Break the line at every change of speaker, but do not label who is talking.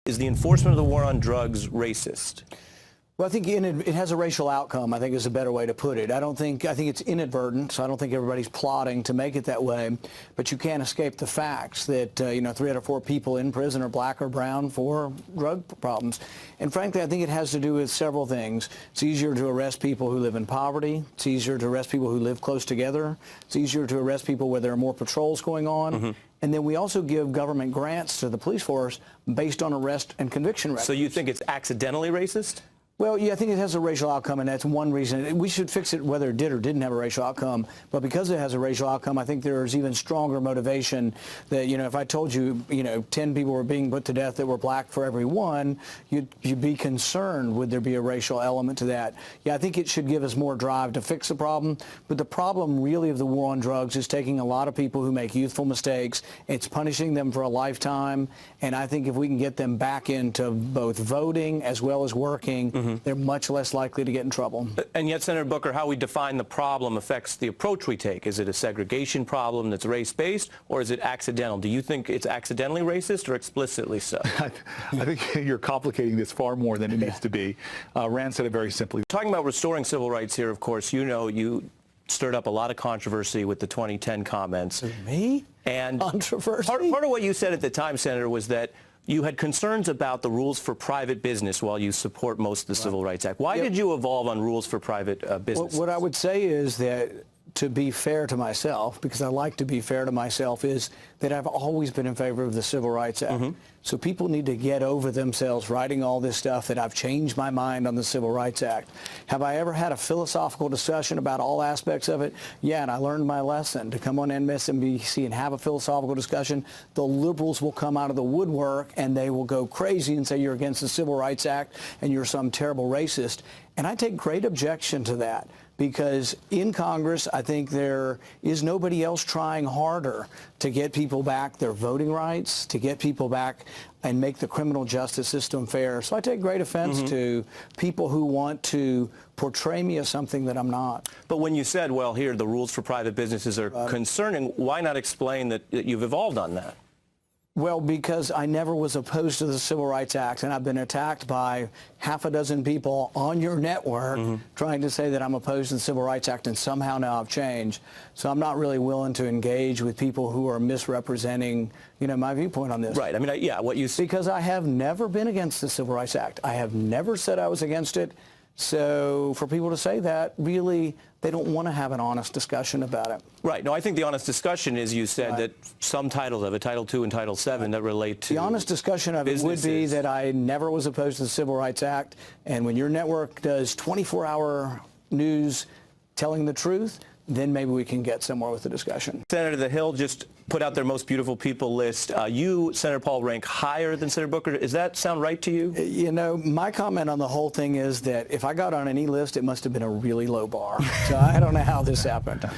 Is the enforcement of the war on drugs racist?
Well, I think it has a racial outcome, I think is a better way to put it. I think it's inadvertent, so I don't think everybody's plotting to make it that way. But you can't escape the facts that, 3 out of 4 people in prison are black or brown for drug problems. And frankly, I think it has to do with several things. It's easier to arrest people who live in poverty. It's easier to arrest people who live close together. It's easier to arrest people where there are more patrols going on. Mm-hmm. And then we also give government grants to the police force based on arrest and conviction records.
So you think it's accidentally racist?
Well, yeah, I think it has a racial outcome, and that's one reason. We should fix it whether it did or didn't have a racial outcome. But because it has a racial outcome, I think there's even stronger motivation that, if I told you, 10 people were being put to death that were black for every one, you'd be concerned, would there be a racial element to that? Yeah, I think it should give us more drive to fix the problem. But the problem really of the war on drugs is taking a lot of people who make youthful mistakes. It's punishing them for a lifetime. And I think if we can get them back into both voting as well as working, they're much less likely to get in trouble.
And yet, Senator Booker, how we define the problem affects the approach we take. Is it a segregation problem that's race-based, or is it accidental? Do you think it's accidentally racist or explicitly so?
I think you're complicating this far more than it needs to be. Rand said it very simply.
Talking about restoring civil rights here, of course, you stirred up a lot of controversy with the 2010 comments.
Me?
And
controversy?
Part of what you said at the time, Senator, was that you had concerns about the rules for private business while you support most of the Civil Rights Act. Why did you evolve on rules for private business?
What I would say is that, to be fair to myself, because I like to be fair to myself, is that I've always been in favor of the Civil Rights Act. So people need to get over themselves writing all this stuff that I've changed my mind on the Civil Rights Act. Have I ever had a philosophical discussion about all aspects of it? Yeah, and I learned my lesson. To come on MSNBC and have a philosophical discussion, the liberals will come out of the woodwork and they will go crazy and say you're against the Civil Rights Act and you're some terrible racist. And I take great objection to that, because in Congress, I think there is nobody else trying harder to get people back their voting rights, to get people back and make the criminal justice system fair. So I take great offense to people who want to portray me as something that I'm not.
But when you said, well, here, the rules for private businesses are concerning, why not explain that you've evolved on that?
Well, because I never was opposed to the Civil Rights Act, and I've been attacked by half a dozen people on your network trying to say that I'm opposed to the Civil Rights Act, and somehow now I've changed. So I'm not really willing to engage with people who are misrepresenting, my viewpoint on this.
Right. I mean, yeah, what you...
Because I have never been against the Civil Rights Act. I have never said I was against it. So for people to say that, really, they don't want to have an honest discussion about it.
Right. No, I think the honest discussion is, you said that some titles of it, Title II and Title VII, that relate to
the honest discussion of it would be that I never was opposed to the Civil Rights Act. And when your network does 24-hour news telling the truth, then maybe we can get somewhere with the discussion.
Senator, The Hill just put out their most beautiful people list. You, Senator Paul, rank higher than Senator Booker. Does that sound right to you?
My comment on the whole thing is that if I got on any list, it must have been a really low bar. So I don't know how this happened.